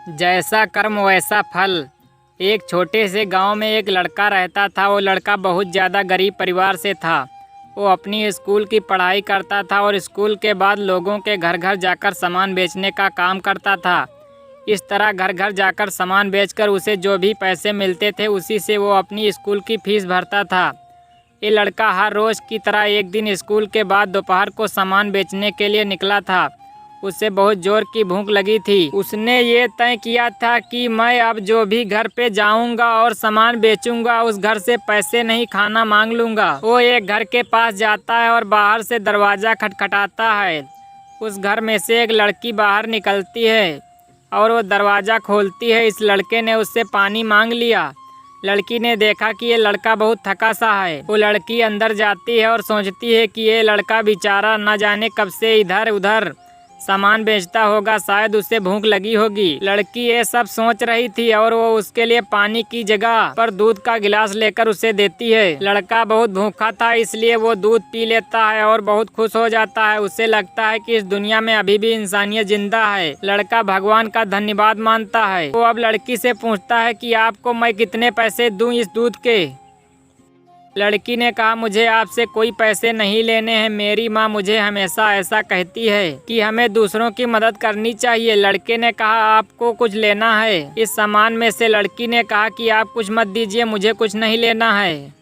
जैसा कर्म वैसा फल। एक छोटे से गांव में एक लड़का रहता था। वो लड़का बहुत ज़्यादा गरीब परिवार से था। वो अपनी स्कूल की पढ़ाई करता था और स्कूल के बाद लोगों के घर घर जाकर सामान बेचने का काम करता था। इस तरह घर घर जाकर सामान बेचकर उसे जो भी पैसे मिलते थे उसी से वो अपनी स्कूल की फीस भरता था। ये लड़का हर रोज़ की तरह एक दिन स्कूल के बाद दोपहर को सामान बेचने के लिए निकला था। उसे बहुत जोर की भूख लगी थी। उसने ये तय किया था कि मैं अब जो भी घर पे जाऊंगा और सामान बेचूंगा उस घर से पैसे नहीं खाना मांग लूंगा। वो एक घर के पास जाता है और बाहर से दरवाज़ा खटखटाता है। उस घर में से एक लड़की बाहर निकलती है और वो दरवाज़ा खोलती है। इस लड़के ने उससे पानी मांग लिया। लड़की ने देखा कि ये लड़का बहुत थका सा है। वो लड़की अंदर जाती है और सोचती है कि ये लड़का बेचारा न जाने कब से इधर उधर सामान बेचता होगा, शायद उसे भूख लगी होगी। लड़की ये सब सोच रही थी और वो उसके लिए पानी की जगह पर दूध का गिलास लेकर उसे देती है। लड़का बहुत भूखा था इसलिए वो दूध पी लेता है और बहुत खुश हो जाता है। उसे लगता है कि इस दुनिया में अभी भी इंसानियत जिंदा है। लड़का भगवान का धन्यवाद मानता है। वो अब लड़की से पूछता है कि आपको मैं कितने पैसे दूं इस दूध के। लड़की ने कहा, मुझे आपसे कोई पैसे नहीं लेने हैं। मेरी माँ मुझे हमेशा ऐसा कहती है कि हमें दूसरों की मदद करनी चाहिए। लड़के ने कहा, आपको कुछ लेना है इस सामान में से। लड़की ने कहा कि आप कुछ मत दीजिए, मुझे कुछ नहीं लेना है।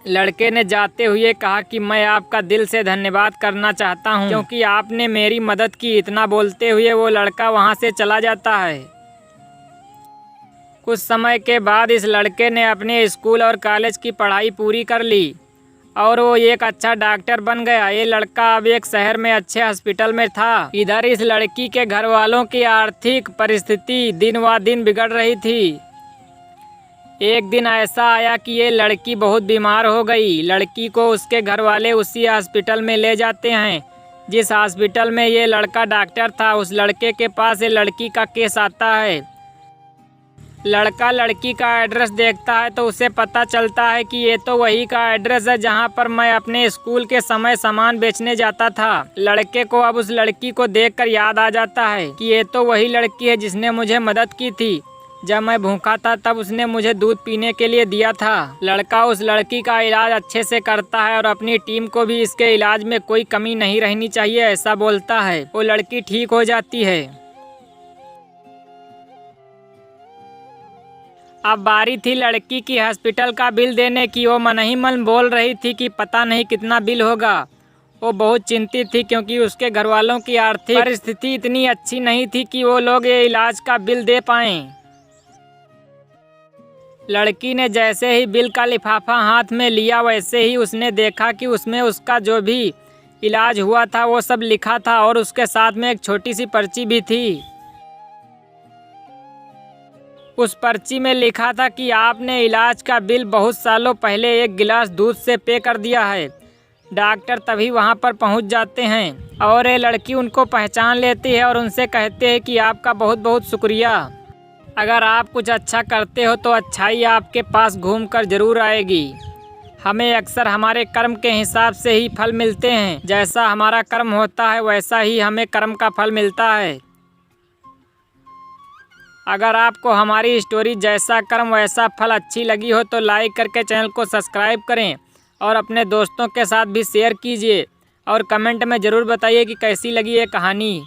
लड़के ने जाते हुए कहा कि मैं आपका दिल से धन्यवाद करना चाहता हूँ क्योंकि आपने मेरी मदद की। इतना बोलते हुए वो लड़का वहाँ से चला जाता है। कुछ समय के बाद इस लड़के ने अपने स्कूल और कॉलेज की पढ़ाई पूरी कर ली और वो एक अच्छा डॉक्टर बन गया। ये लड़का अब एक शहर में अच्छे हॉस्पिटल में था। इधर इस लड़की के घर वालों की आर्थिक परिस्थिति दिन व दिन बिगड़ रही थी। एक दिन ऐसा आया कि ये लड़की बहुत बीमार हो गई। लड़की को उसके घर वाले उसी हॉस्पिटल में ले जाते हैं जिस हॉस्पिटल में ये लड़का डॉक्टर था। उस लड़के के पास ये लड़की का केस आता है। लड़का लड़की का एड्रेस देखता है तो उसे पता चलता है कि ये तो वही का एड्रेस है जहाँ पर मैं अपने स्कूल के समय सामान बेचने जाता था। लड़के को अब उस लड़की को देखकर याद आ जाता है कि ये तो वही लड़की है जिसने मुझे मदद की थी। जब मैं भूखा था तब उसने मुझे दूध पीने के लिए दिया था। लड़का उस लड़की का इलाज अच्छे से करता है और अपनी टीम को भी इसके इलाज में कोई कमी नहीं रहनी चाहिए ऐसा बोलता है। वो लड़की ठीक हो जाती है। अब बारी थी लड़की की हॉस्पिटल का बिल देने की। वो मन ही मन बोल रही थी कि पता नहीं कितना बिल होगा। वो बहुत चिंतित थी क्योंकि उसके घर वालों की आर्थिक परिस्थिति इतनी अच्छी नहीं थी कि वो लोग ये इलाज का बिल दे पाएं। लड़की ने जैसे ही बिल का लिफाफा हाथ में लिया वैसे ही उसने देखा कि उसमें उसका जो भी इलाज हुआ था वो सब लिखा था और उसके साथ में एक छोटी सी पर्ची भी थी। उस पर्ची में लिखा था कि आपने इलाज का बिल बहुत सालों पहले एक गिलास दूध से पे कर दिया है। डॉक्टर तभी वहां पर पहुंच जाते हैं और ये लड़की उनको पहचान लेती है और उनसे कहते हैं कि आपका बहुत बहुत शुक्रिया। अगर आप कुछ अच्छा करते हो तो अच्छाई आपके पास घूम कर जरूर आएगी। हमें अक्सर हमारे कर्म के हिसाब से ही फल मिलते हैं। जैसा हमारा कर्म होता है वैसा ही हमें कर्म का फल मिलता है। अगर आपको हमारी स्टोरी जैसा कर्म वैसा फल अच्छी लगी हो तो लाइक करके चैनल को सब्सक्राइब करें और अपने दोस्तों के साथ भी शेयर कीजिए और कमेंट में ज़रूर बताइए कि कैसी लगी ये कहानी।